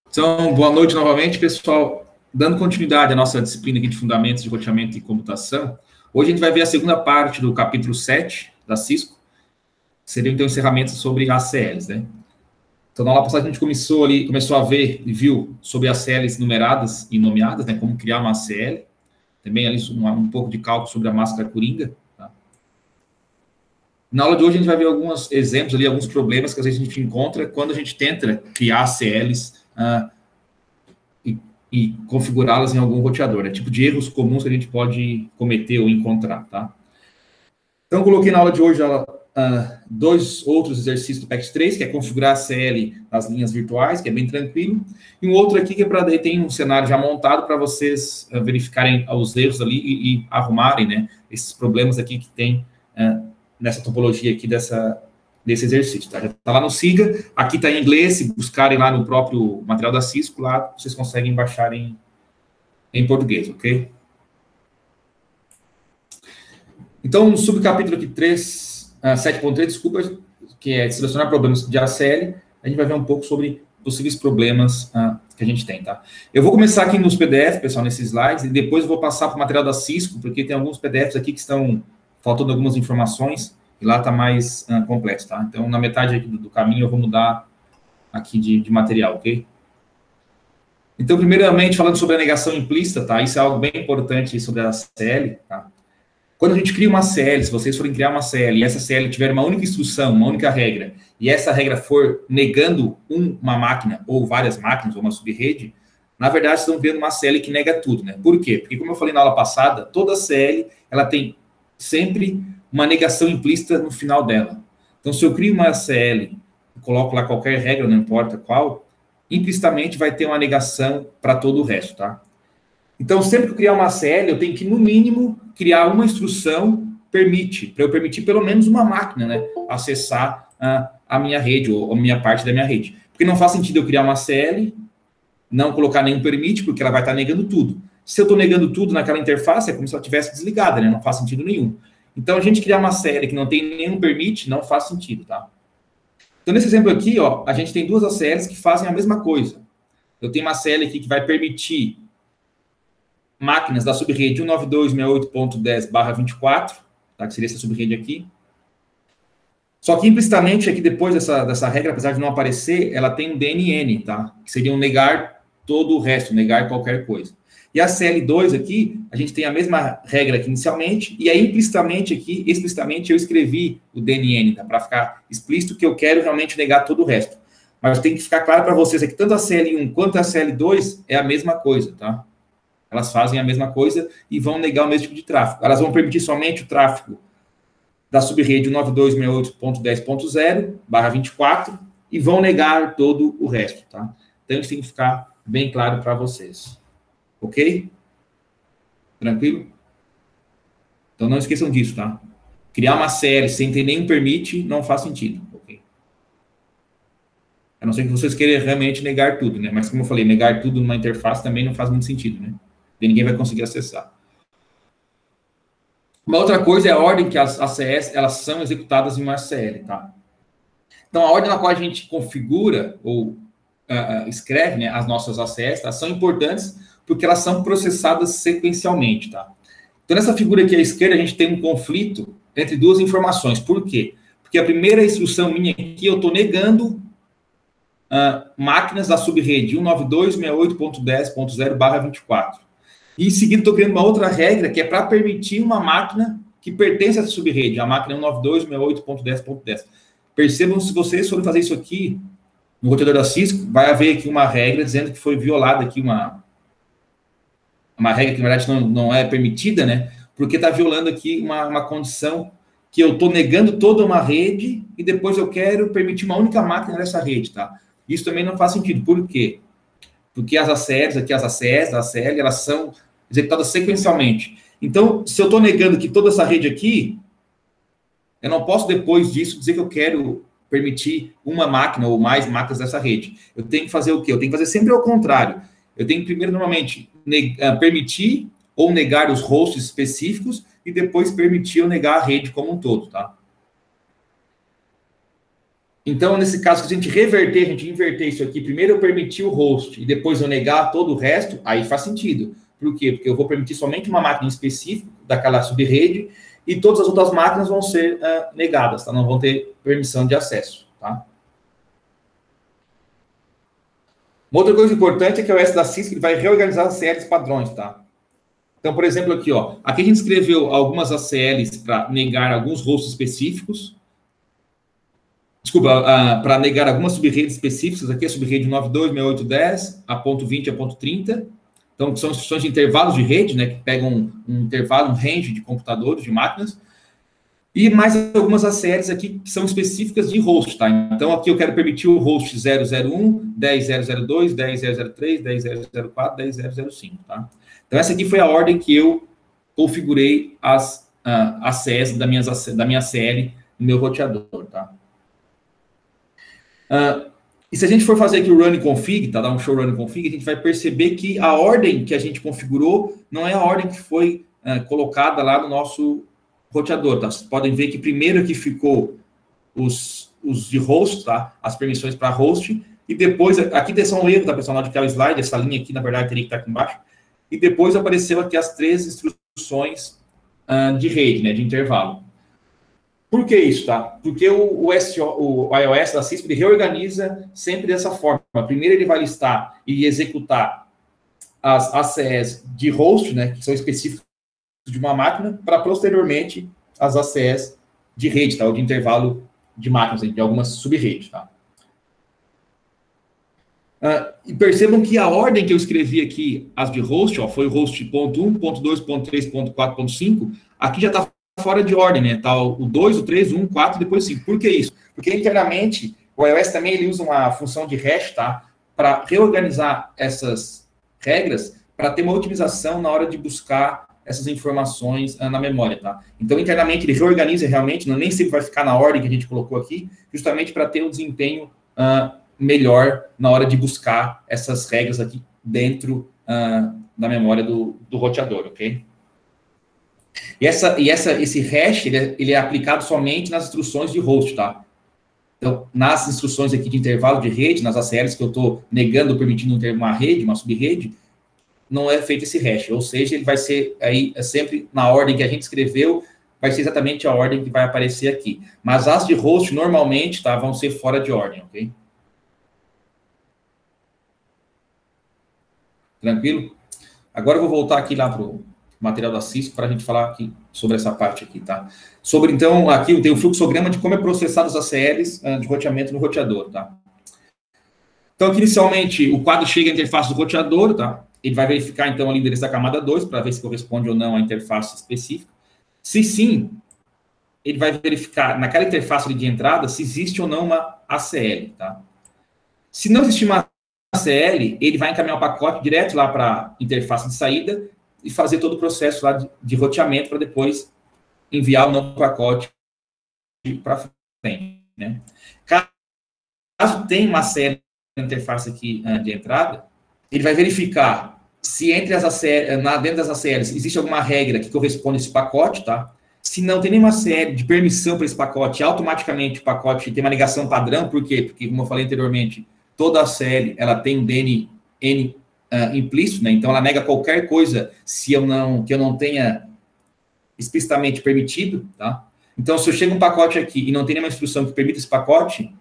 Então, boa noite novamente, pessoal. Dando continuidade à nossa disciplina aqui de Fundamentos de Roteamento e Computação, hoje a gente vai ver a segunda parte do capítulo 7 da Cisco, que seria então encerramento sobre ACLs, né? Então, na aula passada a gente começou a ver e viu sobre ACLs numeradas e nomeadas, né? Como criar uma ACL, também ali um pouco de cálculo sobre a máscara coringa, tá? Na aula de hoje a gente vai ver alguns exemplos ali, alguns problemas que às vezes a gente encontra quando a gente tenta criar ACLs e configurá-las em algum roteador, né? Tipo de erros comuns que a gente pode cometer ou encontrar, tá? Então, coloquei na aula de hoje dois outros exercícios do PEX 3, que é configurar a CL nas linhas virtuais, que é bem tranquilo, e um outro aqui que é para tem um cenário já montado para vocês verificarem os erros ali e arrumarem, né, esses problemas aqui que tem nessa topologia aqui desse exercício, tá? Já está lá no SIGA, aqui está em inglês, se buscarem lá no próprio material da Cisco, lá vocês conseguem baixar em português, ok? Então, no subcapítulo aqui 7.3, desculpa, que é selecionar problemas de ACL, a gente vai ver um pouco sobre possíveis problemas que a gente tem, tá? Eu vou começar aqui nos PDF, pessoal, nesses slides, e depois eu vou passar para o material da Cisco, porque tem alguns PDFs aqui que estão faltando algumas informações, e lá está mais complexo, tá? Então, na metade aqui do caminho, eu vou mudar aqui de material, ok? Então, primeiramente, falando sobre a negação implícita, tá? Isso é algo bem importante sobre a ACL, tá? Quando a gente cria uma CL, se vocês forem criar uma CL, e essa CL tiver uma única instrução, uma única regra, e essa regra for negando uma máquina, ou várias máquinas, ou uma subrede, na verdade, vocês estão vendo uma CL que nega tudo, né? Por quê? Porque, como eu falei na aula passada, toda CL, ela tem sempre uma negação implícita no final dela. Então, se eu crio uma CL, coloco lá qualquer regra, não importa qual, implicitamente vai ter uma negação para todo o resto, tá? Então, sempre que eu criar uma CL, eu tenho que, no mínimo, criar uma instrução para eu permitir pelo menos uma máquina, né, acessar a minha rede, ou a minha parte da minha rede. Porque não faz sentido eu criar uma CL, não colocar nenhum permite, porque ela vai estar negando tudo. Se eu estou negando tudo naquela interface, é como se ela tivesse desligada, né, não faz sentido nenhum. Então, a gente criar uma CL que não tem nenhum permite, não faz sentido, tá? Então, nesse exemplo aqui, ó, a gente tem duas ACLs que fazem a mesma coisa. Eu tenho uma CL aqui que vai permitir máquinas da subrede 192.68.10/24, tá? Que seria essa subrede aqui. Só que implicitamente aqui depois dessa regra, apesar de não aparecer, ela tem um DNN, tá? Que seria um negar todo o resto, negar qualquer coisa. E a CL2 aqui, a gente tem a mesma regra aqui inicialmente, e aí implicitamente aqui, explicitamente, eu escrevi o DNN, tá? Para ficar explícito que eu quero realmente negar todo o resto. Mas tem que ficar claro para vocês aqui, tanto a CL1 quanto a CL2 é a mesma coisa, tá? Elas fazem a mesma coisa e vão negar o mesmo tipo de tráfego. Elas vão permitir somente o tráfego da subrede 192.68.10.0/24 e vão negar todo o resto, tá? Então, isso tem que ficar bem claro para vocês. Ok? Tranquilo? Então, não esqueçam disso, tá? Criar uma série sem ter nenhum permite não faz sentido, ok? A não ser que vocês queiram realmente negar tudo, né? Mas, como eu falei, negar tudo numa interface também não faz muito sentido, né? E ninguém vai conseguir acessar. Uma outra coisa é a ordem que as ACS elas são executadas em uma ACL, tá? Então, a ordem na qual a gente configura ou escreve, né, as nossas ACS, tá, são importantes porque elas são processadas sequencialmente, tá? Então, nessa figura aqui à esquerda, a gente tem um conflito entre duas informações. Por quê? Porque a primeira instrução minha aqui, eu estou negando máquinas da subrede 192.68.10.0/24. E em seguida, estou criando uma outra regra que é para permitir uma máquina que pertence a essa subrede, a máquina 192.68.10.10. Percebam, se vocês forem fazer isso aqui no roteador da Cisco, vai haver aqui uma regra dizendo que foi violada aqui uma regra que, na verdade, não é permitida, né? Porque está violando aqui uma condição que eu estou negando toda uma rede e depois eu quero permitir uma única máquina nessa rede, tá? Isso também não faz sentido. Por quê? Porque as ACLs, aqui as ACS, a ACL, elas são executadas sequencialmente. Então, se eu estou negando que toda essa rede aqui, eu não posso, depois disso, dizer que eu quero permitir uma máquina ou mais máquinas dessa rede. Eu tenho que fazer o quê? Eu tenho que fazer sempre ao contrário. Eu tenho que, primeiro, normalmente, permitir ou negar os hosts específicos e depois permitir ou negar a rede como um todo, tá? Então, nesse caso, se a gente inverter isso aqui, primeiro eu permitir o host e depois eu negar todo o resto, aí faz sentido. Por quê? Porque eu vou permitir somente uma máquina específica daquela subrede e todas as outras máquinas vão ser negadas, tá? Não vão ter permissão de acesso, tá? Uma outra coisa importante é que o OS da Cisco vai reorganizar as ACLs padrões, tá? Então, por exemplo, aqui, ó, aqui a gente escreveu algumas ACLs para negar alguns hosts específicos. Desculpa, para negar algumas subredes específicas, aqui a subrede 92.68.10, a ponto 20 a ponto 30. Então, são instruções de intervalos de rede, né, que pegam um intervalo, um range de computadores, de máquinas. E mais algumas ACLs aqui que são específicas de host, tá? Então, aqui eu quero permitir o host 001, 10.002, 10.003, 10.004, 10.005, tá? Então, essa aqui foi a ordem que eu configurei as ACLs da minha ACL no meu roteador, tá? E se a gente for fazer aqui o run config, tá? Dar um show run config, a gente vai perceber que a ordem que a gente configurou não é a ordem que foi colocada lá no nosso roteador, tá? Vocês podem ver que primeiro aqui ficou os de host, tá? As permissões para host, e depois, aqui tem só um erro, tá, pessoal? Na hora que é o slide, essa linha aqui, na verdade, teria que estar aqui embaixo, e depois apareceu aqui as 3 instruções de rede, né, de intervalo. Por que isso, tá? Porque o iOS da Cisco, ele reorganiza sempre dessa forma. Primeiro ele vai listar e executar as ACS de host, né, que são específicas de uma máquina, para posteriormente as ACS de rede, tá? Ou de intervalo de máquinas, de algumas sub-redes, tá? E percebam que a ordem que eu escrevi aqui, as de host, ó, foi o host ponto 1, ponto 2, ponto 3, ponto 4, ponto 5, aqui já está fora de ordem, né? Tá o 2, o 3, o 1, 4, depois 5. Por que isso? Porque internamente, o iOS também ele usa uma função de hash, tá? Para reorganizar essas regras, para ter uma otimização na hora de buscar essas informações na memória, tá? Então, internamente, ele reorganiza realmente, nem sempre vai ficar na ordem que a gente colocou aqui, justamente para ter um desempenho melhor na hora de buscar essas regras aqui dentro da memória do roteador, ok? E esse hash, ele é aplicado somente nas instruções de host, tá? Então, nas instruções aqui de intervalo de rede, nas ACLs que eu estou negando ou permitindo uma rede, uma subrede, não é feito esse hash. Ou seja, ele vai ser aí sempre na ordem que a gente escreveu, vai ser exatamente a ordem que vai aparecer aqui. Mas as de host, normalmente, tá, vão ser fora de ordem, ok? Tranquilo? Agora eu vou voltar aqui lá para o material da Cisco para a gente falar aqui sobre essa parte aqui, tá? Sobre, então, aqui tem o fluxograma de como é processado as ACLs de roteamento no roteador, tá? Então, aqui, inicialmente, o quadro chega à interface do roteador, tá? Ele vai verificar, então, o endereço da camada 2 para ver se corresponde ou não à interface específica. Se sim, ele vai verificar naquela interface de entrada se existe ou não uma ACL, tá? Se não existir uma ACL, ele vai encaminhar o pacote direto lá para a interface de saída e fazer todo o processo lá de roteamento para depois enviar o novo pacote para frente, né? Caso tenha uma ACL na interface aqui de entrada, ele vai verificar se entre as ACL, dentro das ACLs existe alguma regra que corresponde a esse pacote, tá? Se não tem nenhuma série de permissão para esse pacote, automaticamente o pacote tem uma ligação padrão, por quê? Porque, como eu falei anteriormente, toda a série ela tem um DNN implícito, né? Então ela nega qualquer coisa que eu não tenha explicitamente permitido, tá? Então, se eu chego um pacote aqui e não tem nenhuma instrução que permita esse pacote,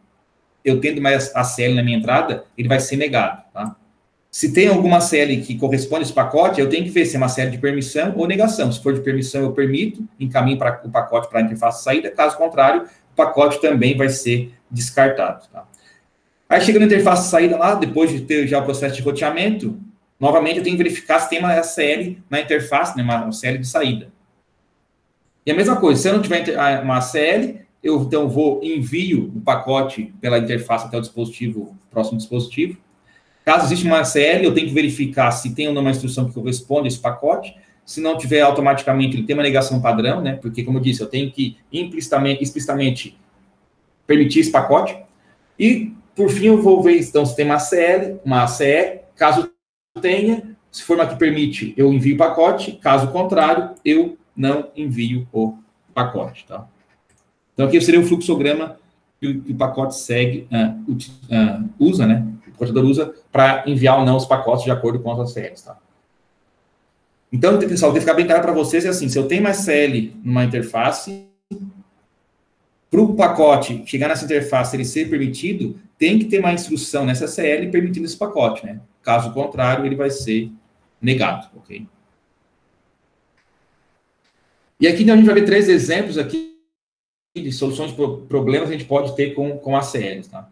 eu tendo mais ACL na minha entrada, ele vai ser negado, tá? Se tem alguma série que corresponde a esse pacote, eu tenho que ver se é uma série de permissão ou negação. Se for de permissão, eu permito, encaminho o pacote para a interface de saída. Caso contrário, o pacote também vai ser descartado, tá? Aí, chega na interface de saída lá, depois de ter já o processo de roteamento, novamente eu tenho que verificar se tem uma ACL na interface, né, uma ACL de saída. E a mesma coisa, se eu não tiver uma ACL, eu então envio o pacote pela interface até o próximo dispositivo. Caso exista uma ACL, eu tenho que verificar se tem ou não uma instrução que corresponde a esse pacote. Se não tiver, automaticamente ele tem uma negação padrão, né? Porque, como eu disse, eu tenho que explicitamente permitir esse pacote. E, por fim, eu vou ver então se tem uma ACL, uma ACE. Caso tenha, se for uma que permite, eu envio o pacote. Caso contrário, eu não envio o pacote, tá? Então, aqui seria o fluxograma que o pacote segue, usa, né? O computador usa para enviar ou não os pacotes de acordo com as ACLs, tá? Então, pessoal, tem que ficar bem claro para vocês, é assim, se eu tenho uma ACL numa interface, para o pacote chegar nessa interface ele ser permitido, tem que ter uma instrução nessa ACL permitindo esse pacote, né? Caso contrário, ele vai ser negado, ok? E aqui a gente vai ver 3 exemplos aqui de soluções de problemas que a gente pode ter com ACLs, tá?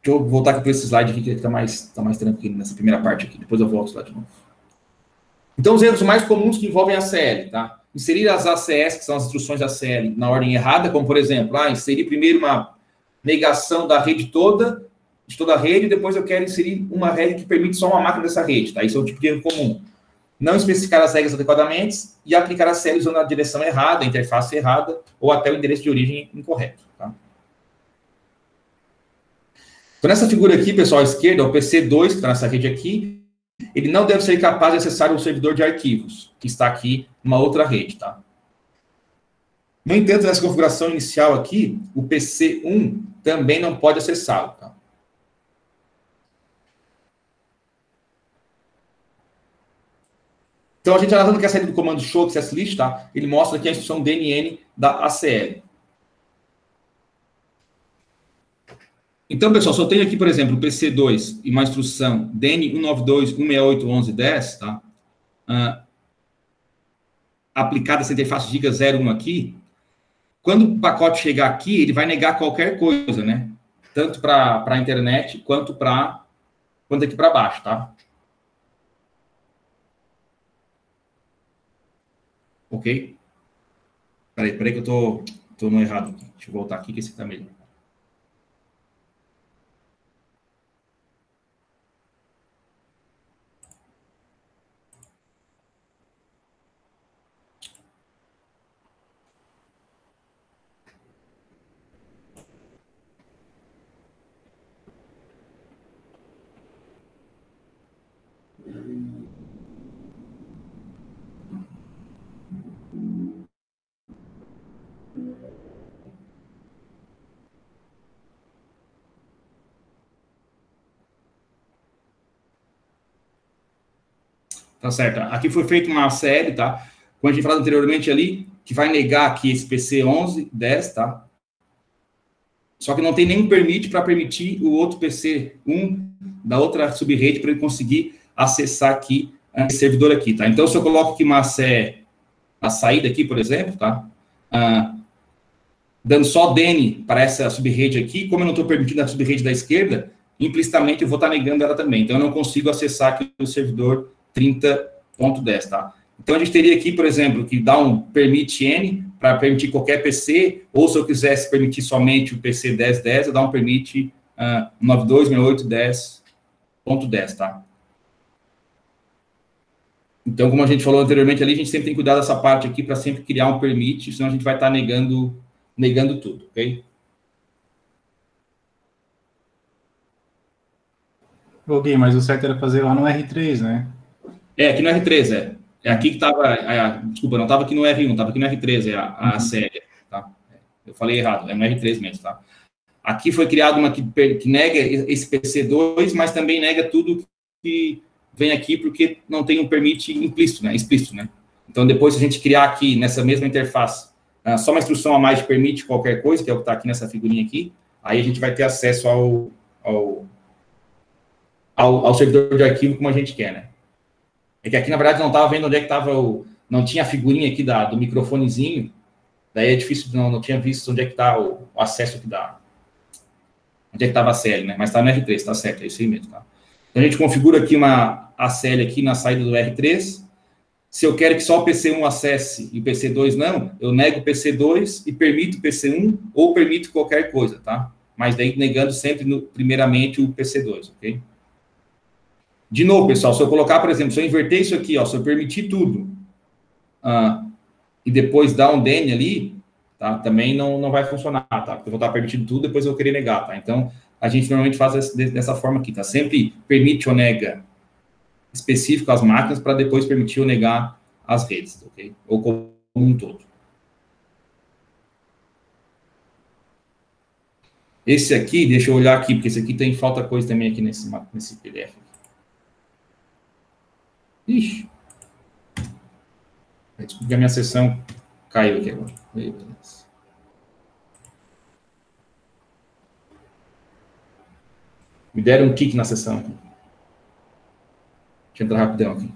Deixa eu voltar aqui para esse slide aqui, que está mais tranquilo nessa primeira parte aqui. Depois eu volto lá de novo. Então, os erros mais comuns que envolvem ACL, tá? Inserir as ACS, que são as instruções ACL, na ordem errada, como, por exemplo, inserir primeiro uma negação da rede toda, de toda a rede, e depois eu quero inserir uma rede que permite só uma máquina dessa rede, tá? Isso é o tipo de erro comum. Não especificar as regras adequadamente e aplicar a ACL usando a direção errada, a interface errada, ou até o endereço de origem incorreto, tá? Então, nessa figura aqui, pessoal, à esquerda, o PC2, que está nessa rede aqui, ele não deve ser capaz de acessar o servidor de arquivos, que está aqui numa outra rede, tá? No entanto, nessa configuração inicial aqui, o PC1 também não pode acessá-lo, tá? Então, a gente analisando aqui a saída do comando show access list, tá? Ele mostra aqui a instrução DNN da ACL. Então, pessoal, se eu tenho aqui, por exemplo, o PC2 e uma instrução DN192.168.11.10, tá? Aplicada essa interface giga 01 aqui, quando o pacote chegar aqui, ele vai negar qualquer coisa, né? Tanto para a internet quanto aqui para baixo, tá? Ok? Peraí que eu tô no errado aqui. Deixa eu voltar aqui, que esse aqui tá melhor. Tá certo. Aqui foi feita uma série, tá? Como a gente falou anteriormente ali, que vai negar aqui esse PC 11.10, tá? Só que não tem nenhum permit para permitir o outro PC 1 da outra subrede para ele conseguir acessar aqui esse servidor aqui, tá? Então, se eu coloco aqui a saída aqui, por exemplo, tá? Dando só DN para essa subrede aqui, como eu não estou permitindo a subrede da esquerda, implicitamente eu vou estar negando ela também. Então, eu não consigo acessar aqui o servidor 30.10, tá? Então, a gente teria aqui, por exemplo, que dá um permit N para permitir qualquer PC, ou se eu quisesse permitir somente o PC 10.10, eu dá um permit 92.68.10.10, tá? Então, como a gente falou anteriormente ali, a gente sempre tem que cuidar dessa parte aqui para sempre criar um permit, senão a gente vai estar negando tudo, ok? Ô, Gui, mas o certo era fazer lá no R3, né? Aqui no R3, É aqui que estava... desculpa, não estava aqui no R1, estava aqui no R3, a série, tá? Eu falei errado, é no R3 mesmo, tá? Aqui foi criado uma que nega esse PC2, mas também nega tudo que vem aqui, porque não tem um permit implícito, né? Explícito, né? Então, depois, se a gente criar aqui, nessa mesma interface, só uma instrução a mais de permite qualquer coisa, que é o que está aqui nessa figurinha aqui, aí a gente vai ter acesso ao servidor de arquivo como a gente quer, né? É que aqui, na verdade, não estava vendo onde é que estava não tinha a figurinha aqui do microfonezinho, daí é difícil, não tinha visto onde é que está o acesso aqui onde é que estava a CL, né? Mas está no R3, está certo, é isso aí mesmo, tá? Então, a gente configura aqui uma ACL aqui na saída do R3. Se eu quero que só o PC1 acesse e o PC2 não, eu nego o PC2 e permito o PC1 ou permito qualquer coisa, tá? Mas daí negando sempre, primeiramente, o PC2, ok? De novo, pessoal, se eu colocar, por exemplo, se eu inverter isso aqui, ó, se eu permitir tudo e depois dar um DN ali, tá? Também não vai funcionar, tá? Porque eu vou estar permitindo tudo, depois eu vou querer negar, tá? Então, a gente normalmente faz dessa forma aqui, tá? Sempre permite ou nega específico às máquinas para depois permitir ou negar as redes, ok? Ou um todo. Esse aqui, deixa eu olhar aqui, porque esse aqui tem falta coisa também aqui nesse PDF. Ixi. Desculpa que a minha sessão caiu aqui agora. Beleza. Me deram um kick na sessão aqui. Deixa eu entrar rapidão aqui.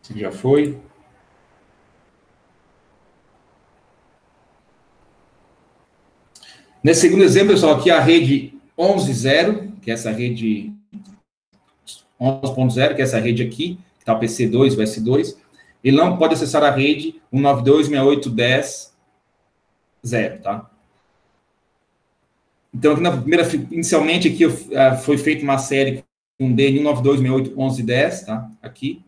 Esse já foi. Nesse segundo exemplo, pessoal, aqui a rede 11.0, que é essa rede 11.0, que é essa rede aqui, que está o PC2, o S2, ele não pode acessar a rede 192.68.10.0, tá? Então, aqui inicialmente, aqui foi feita uma série com DN 192.68.11.10, tá? Aqui.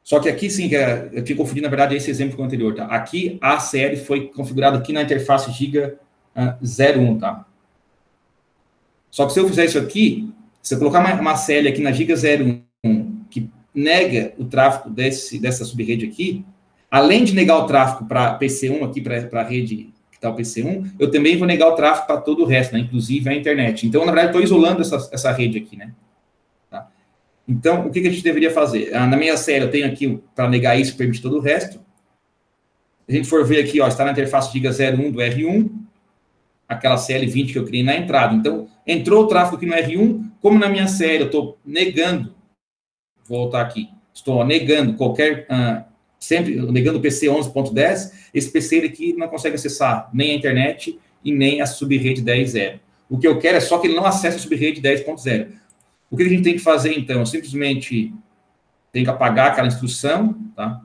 Só que aqui, sim, eu tinha confundido, na verdade, esse exemplo com o anterior, tá? Aqui, a série foi configurada aqui na interface Giga 01, tá? Só que se eu fizer isso aqui, se eu colocar uma série aqui na Giga 01, que nega o tráfego dessa subrede aqui, além de negar o tráfego para PC1 aqui, para a rede que está o PC1, eu também vou negar o tráfego para todo o resto, né? Inclusive a internet. Então, na verdade, estou isolando essa rede aqui, né? Então, o que a gente deveria fazer? Na minha série, eu tenho aqui, para negar isso, permite todo o resto. Se a gente for ver aqui, ó, está na interface Giga 01 do R1, aquela CL20 que eu criei na entrada. Então, entrou o tráfego aqui no R1, como na minha série eu estou negando, vou voltar aqui, estou negando qualquer, sempre negando o PC 11.10, esse PC aqui não consegue acessar nem a internet e nem a subrede 10.0. O que eu quero é só que ele não acesse a subrede 10.0. O que a gente tem que fazer, então? Eu simplesmente tem que apagar aquela instrução, tá?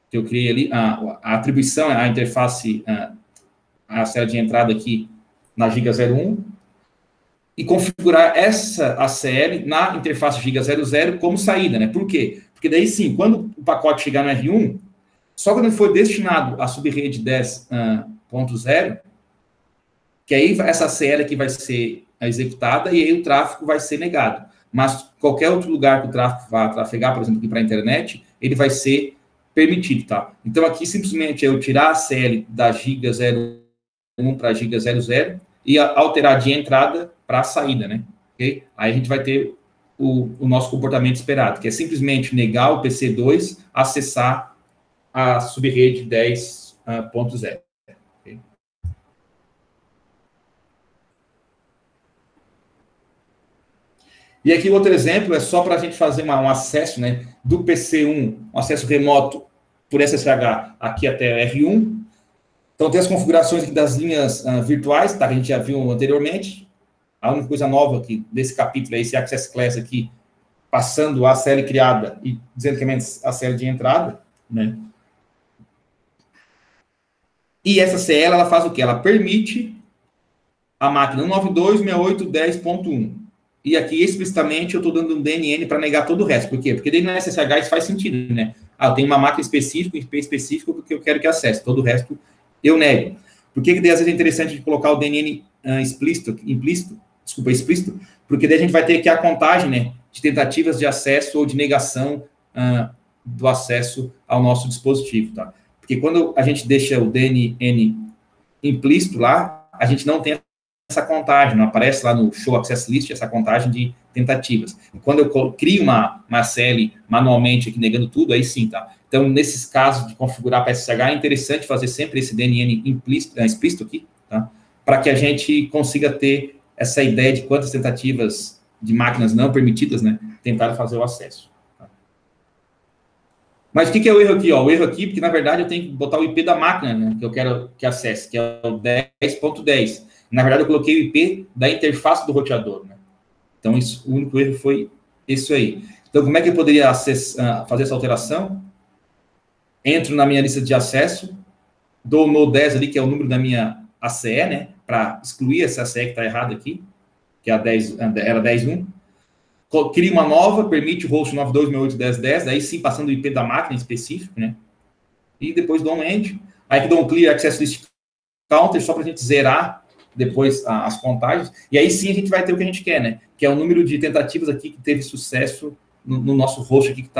Que eu criei ali, a atribuição, a interface, a série de entrada aqui na Giga 01, e configurar essa ACL na interface Giga 00 como saída, né? Por quê? Porque daí sim, quando o pacote chegar no R1, só quando for destinado à subrede 10.0, que aí essa ACL aqui vai ser executada e aí o tráfego vai ser negado. Mas qualquer outro lugar que o tráfego vá trafegar, por exemplo, aqui para a internet, ele vai ser permitido, tá? Então, aqui, simplesmente, eu tirar a série da Giga 01 para a Giga 00 e alterar de entrada para a saída, né? Okay? Aí a gente vai ter o nosso comportamento esperado, que é simplesmente negar o PC2 acessar a subrede 10.0. E aqui outro exemplo é só para a gente fazer um acesso, né, do PC1, um acesso remoto por SSH aqui até R1. Então, tem as configurações aqui das linhas virtuais, tá, que a gente já viu anteriormente. A única coisa nova aqui desse capítulo é esse Access Class aqui, passando a série criada e dizendo que é a série de entrada, né? E essa CL, ela faz o quê? Ela permite a máquina 192.68.10.1. E aqui, explicitamente, eu estou dando um DNN para negar todo o resto. Por quê? Porque dentro do SSH isso faz sentido, né? Eu tenho uma máquina específica, um IP específico que eu quero que acesse. Todo o resto eu nego. Por que às vezes é interessante de colocar o DNN explícito? Porque daí a gente vai ter aqui a contagem, né, de tentativas de acesso ou de negação do acesso ao nosso dispositivo, tá? Porque quando a gente deixa o DNN implícito lá, a gente não tem essa contagem, não aparece lá no Show Access List essa contagem de tentativas. E quando eu crio uma CL manualmente aqui negando tudo, aí sim, tá? Então, nesses casos de configurar para SSH, é interessante fazer sempre esse DNN explícito aqui, tá? Para que a gente consiga ter essa ideia de quantas tentativas de máquinas não permitidas, né, tentaram fazer o acesso. Tá? Mas o que é o erro aqui? Ó? O erro aqui, porque na verdade eu tenho que botar o IP da máquina, né, que eu quero que acesse, que é o 10.10. Na verdade, eu coloquei o IP da interface do roteador, né? Então, o único erro foi isso aí. Então, como é que eu poderia fazer essa alteração? Entro na minha lista de acesso, dou o no 10 ali, que é o número da minha ACE, né? Para excluir essa ACE que está errada aqui, que é era 10.1. cria uma nova, permite o host 92.68.10.10, aí sim passando o IP da máquina em específico, né? E depois dou um end. Aí que dou um clear access list counter, só para a gente zerar depois as contagens. E aí sim a gente vai ter o que a gente quer, né? Que é o número de tentativas aqui que teve sucesso no nosso host aqui que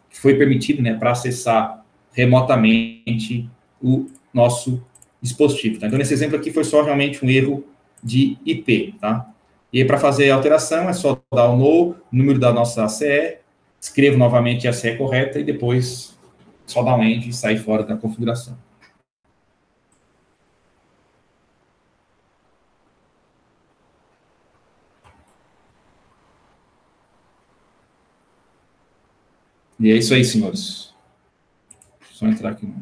que foi permitido, né? Para acessar remotamente o nosso dispositivo. Tá? Então, nesse exemplo aqui foi só realmente um erro de IP, tá? E aí, para fazer a alteração, é só dar o no, número da nossa ACE, escrevo novamente a ACE correta e depois só dar um end e sair fora da configuração. E é isso aí, senhores. Só entrar aqui.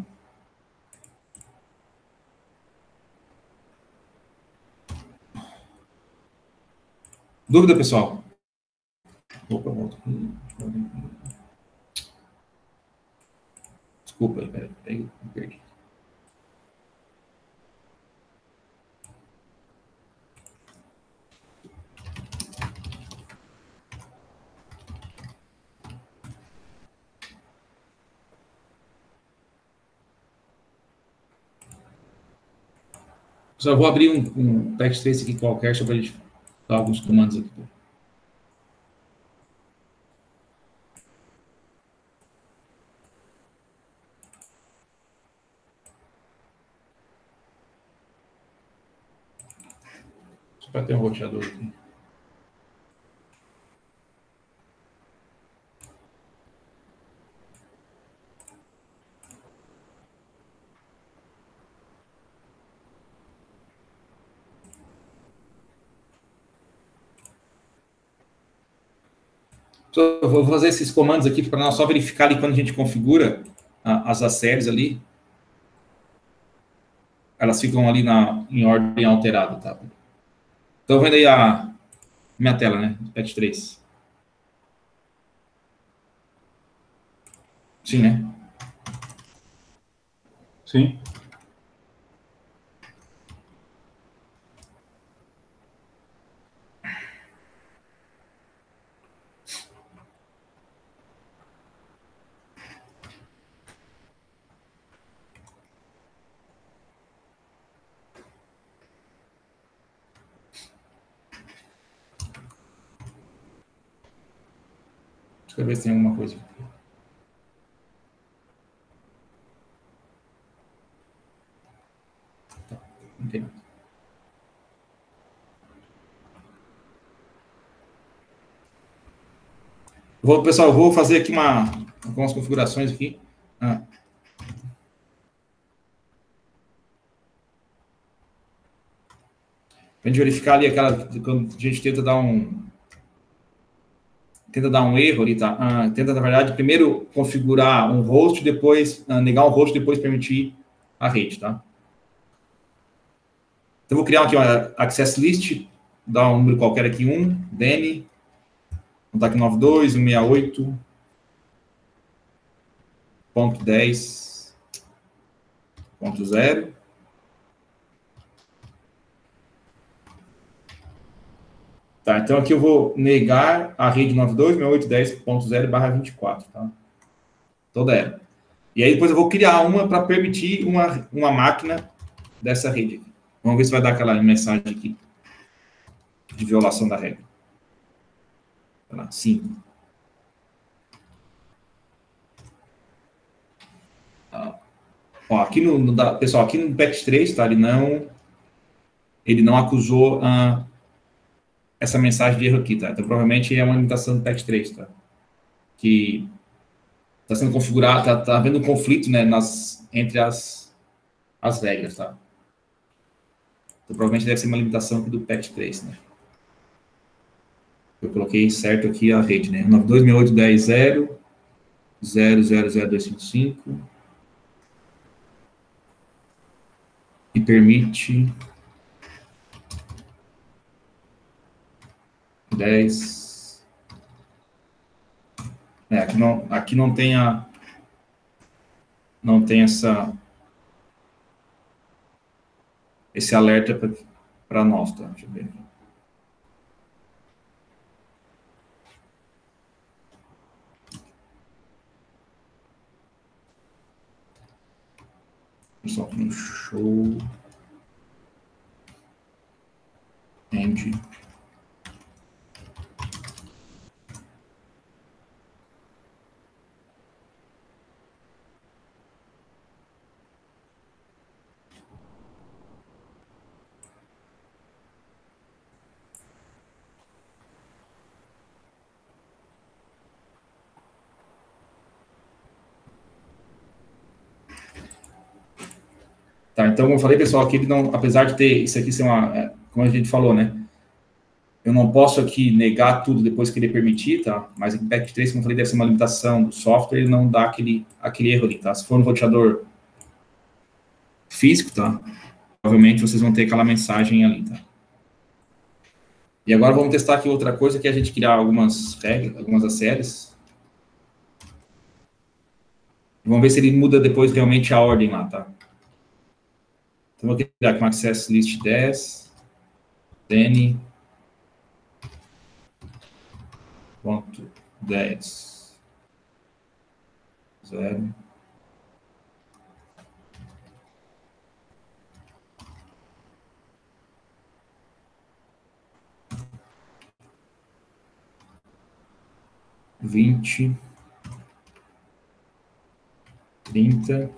Dúvida, pessoal? Opa, volta aqui. Desculpa, peraí, perdi. Só vou abrir um backspace aqui qualquer, só para a gente dar alguns comandos aqui. Só para ter um roteador aqui. Eu vou fazer esses comandos aqui para nós só verificar ali quando a gente configura as ACLs ali. Elas ficam ali em ordem alterada, tá? Estão vendo aí a minha tela, né? Patch 3. Sim, né? Sim. Deixa eu ver se tem alguma coisa. Não tem nada. Pessoal, vou fazer aqui algumas configurações aqui. Para a gente verificar ali quando a gente tenta dar um erro ali, tá? Tenta, na verdade, primeiro configurar um host, depois negar um host, depois permitir a rede, tá? Então, vou criar aqui uma access list, dar um número qualquer aqui, DN, contato 92.168.10.0. Tá, então aqui eu vou negar a rede 92.168.10.0/24, tá? Toda ela. E aí depois eu vou criar uma para permitir uma máquina dessa rede aqui. Vamos ver se vai dar aquela mensagem aqui de violação da regra. Sim. Ó, aqui pessoal, aqui no patch 3, tá? Ele não acusou essa mensagem de erro aqui, tá? Então provavelmente é uma limitação do patch 3, tá? Que está sendo configurado, tá havendo um conflito, né, entre as regras, tá? Então provavelmente deve ser uma limitação aqui do patch 3, né? Eu coloquei certo aqui a rede, né? 92.68.10.000.255 e permite 10. Aqui não tem esse alerta para nós, tá? Deixa eu ver aqui. Só um show. End. Tá, então, como eu falei, pessoal, aqui ele não, apesar de ter isso aqui ser uma, como a gente falou, né? Eu não posso aqui negar tudo depois que ele permitir, tá? Mas em Packet 3, como eu falei, deve ser uma limitação do software, ele não dá aquele erro ali, tá? Se for um roteador físico, tá? Provavelmente vocês vão ter aquela mensagem ali, tá? E agora vamos testar aqui outra coisa, que é a gente criar algumas regras, algumas séries. Vamos ver se ele muda depois realmente a ordem lá, tá? Então, vou criar aqui um access list 10, then, ponto 10, 0. Vinte, 30,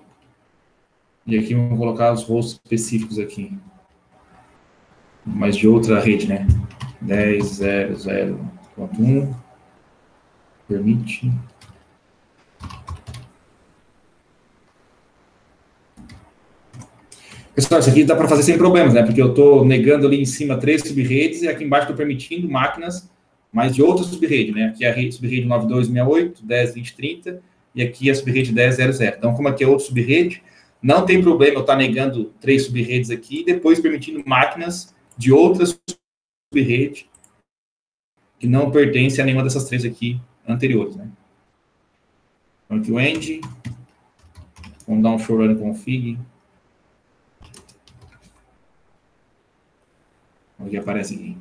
e aqui vamos colocar os rolos específicos aqui, mas de outra rede, né? 10.0.0.1, permite. Pessoal, isso aqui dá para fazer sem problemas, né? Porque eu estou negando ali em cima 3 subredes e aqui embaixo estou permitindo máquinas, mas de outra subrede, né? Aqui é a rede subrede 9268, 10.20.30 e aqui a subrede 10.00. Então, como aqui é outra subrede, não tem problema eu estar negando 3 subredes aqui e depois permitindo máquinas de outras subredes que não pertencem a nenhuma dessas 3 aqui anteriores, né? Então, aqui o end, vamos dar um show run config. O que aparece aqui.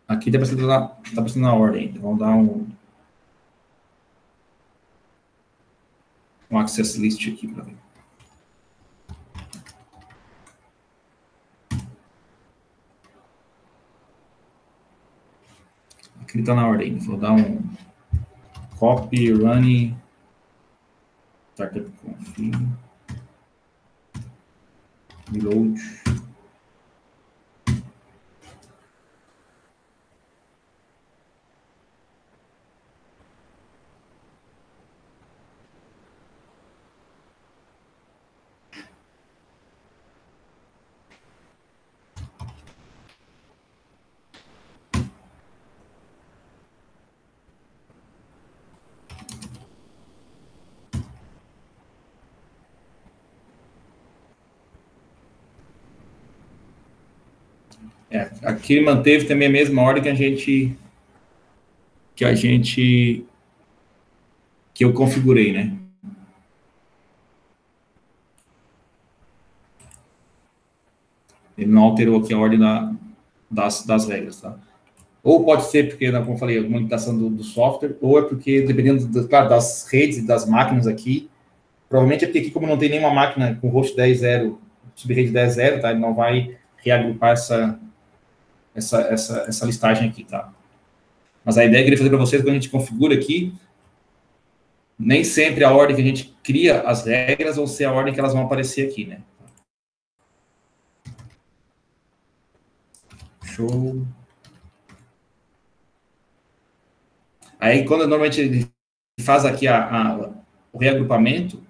Aqui está aparecendo na ordem. Então, vamos dar um access list aqui para ver. Aqui está na ordem. Vou dar um copy, run, startup config, reload. Aqui ele manteve também a mesma ordem que eu configurei, né? Ele não alterou aqui a ordem das regras, tá? Ou pode ser porque, como eu falei, alguma limitação do software, ou é porque, dependendo, claro, das redes e das máquinas aqui, provavelmente é porque aqui, como não tem nenhuma máquina com host 10.0, subrede 10.0, tá? Ele não vai reagrupar essa listagem aqui, tá? Mas a ideia que eu queria fazer para vocês, quando a gente configura aqui, nem sempre a ordem que a gente cria as regras vão ser a ordem que elas vão aparecer aqui, né? Show. Aí, quando normalmente ele faz aqui o reagrupamento,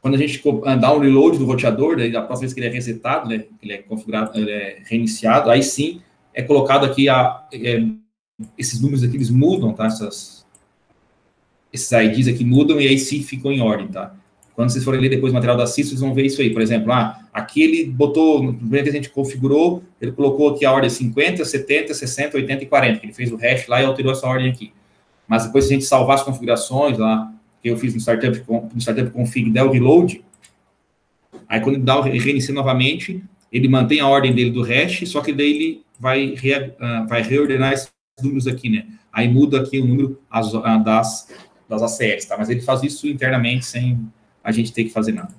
quando a gente dá um reload do roteador, daí a próxima vez que ele é resetado, né, ele é configurado, ele é reiniciado, aí sim é colocado aqui esses números aqui, eles mudam, tá? Esses IDs aqui mudam e aí sim ficam em ordem, tá? Quando vocês forem ler depois o material da CIS, vocês vão ver isso aí. Por exemplo, aqui ele botou, na primeira vez que a gente configurou, ele colocou aqui a ordem 50, 70, 60, 80 e 40, que ele fez o hash lá e alterou essa ordem aqui. Mas depois, se a gente salvar as configurações lá, que eu fiz no startup config, der o reload, aí quando ele reinicia novamente, ele mantém a ordem dele do hash, só que daí ele vai reordenar esses números aqui, né? Aí muda aqui o número das ACLs, tá? Mas ele faz isso internamente, sem a gente ter que fazer nada.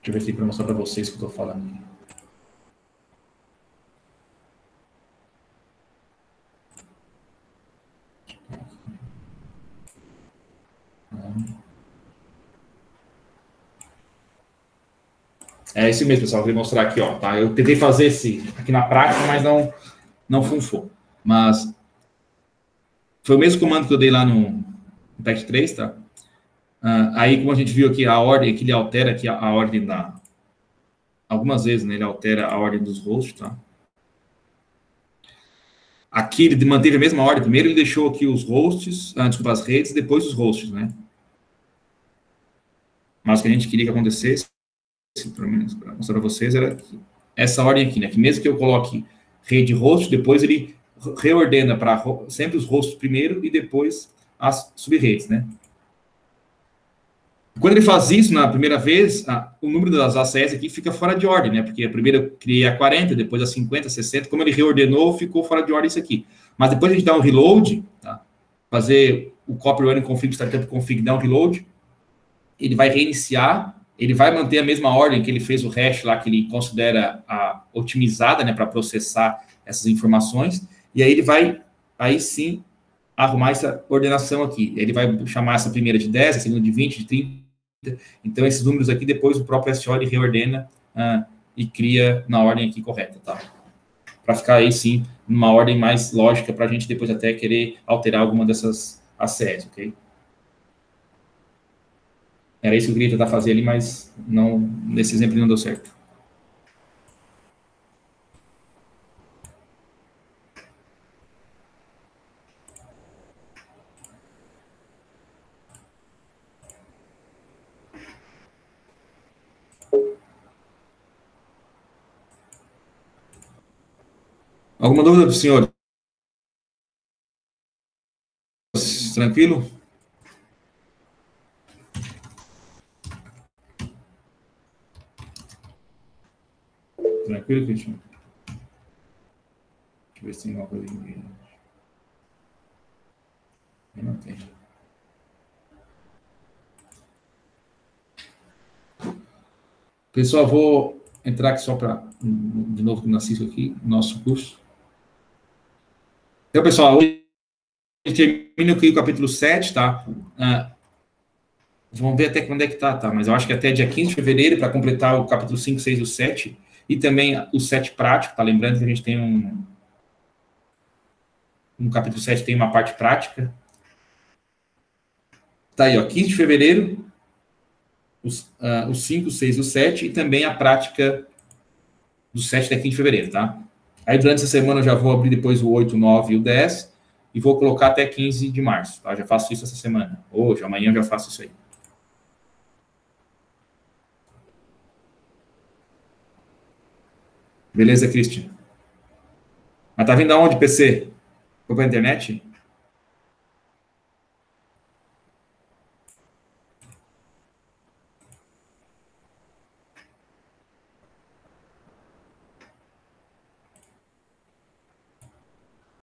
Deixa eu ver aqui para mostrar para vocês o que eu estou falando aqui. É isso mesmo, pessoal. Eu vou mostrar aqui, ó, tá? Eu tentei fazer esse aqui na prática, mas não funcionou. Mas foi o mesmo comando que eu dei lá no Pact 3, tá? Aí, como a gente viu aqui, a ordem, que ele altera aqui a ordem da... Algumas vezes, né, ele altera a ordem dos hosts, tá? Aqui ele manteve a mesma ordem. Primeiro ele deixou aqui os hosts, desculpa, as redes, depois os hosts, né? Mas o que a gente queria que acontecesse, pelo menos para mostrar para vocês, era essa ordem aqui, né? Que mesmo que eu coloque rede host, depois ele reordena para sempre os hosts primeiro e depois as subredes, né? Quando ele faz isso na primeira vez, o número das ACS aqui fica fora de ordem, né? Porque a primeira eu criei a 40, depois a 50, 60. Como ele reordenou, ficou fora de ordem isso aqui. Mas depois a gente dá um reload, tá? Fazer o copy running config, startup config, dar um reload, ele vai reiniciar, ele vai manter a mesma ordem que ele fez o hash lá, que ele considera a otimizada, né? Para processar essas informações. E aí ele vai, aí sim, arrumar essa ordenação aqui. Ele vai chamar essa primeira de 10, a segunda de 20, de 30. Então, esses números aqui, depois o próprio SO ele reordena e cria na ordem aqui correta, tá? Para ficar aí, sim, numa ordem mais lógica, para a gente depois até querer alterar alguma dessas ACS, ok? Era isso que eu queria tentar fazer ali, mas não, nesse exemplo não deu certo. Alguma dúvida do senhor? Tranquilo? Tranquilo, Cristiano? Deixa eu ver se tem alguma coisa aqui. Não tem. Pessoal, vou entrar aqui só para, de novo, no Narciso aqui, nosso curso. Então, pessoal, hoje termina aqui o capítulo 7, tá? Vamos ver até quando é que tá? Mas eu acho que até dia 15 de fevereiro, para completar o capítulo 5, 6 e o 7, e também o 7 prático, tá? Lembrando que a gente tem no capítulo 7 tem uma parte prática. Tá aí, ó, 15 de fevereiro, os 5, 6 e o 7, e também a prática do 7 até 15 de fevereiro, tá? Aí durante essa semana eu já vou abrir depois o 8, 9 e o 10, e vou colocar até 15 de março, tá? Já faço isso essa semana. Hoje, amanhã eu já faço isso aí. Beleza, Christian? Mas tá vindo aonde, PC? Foi pra internet?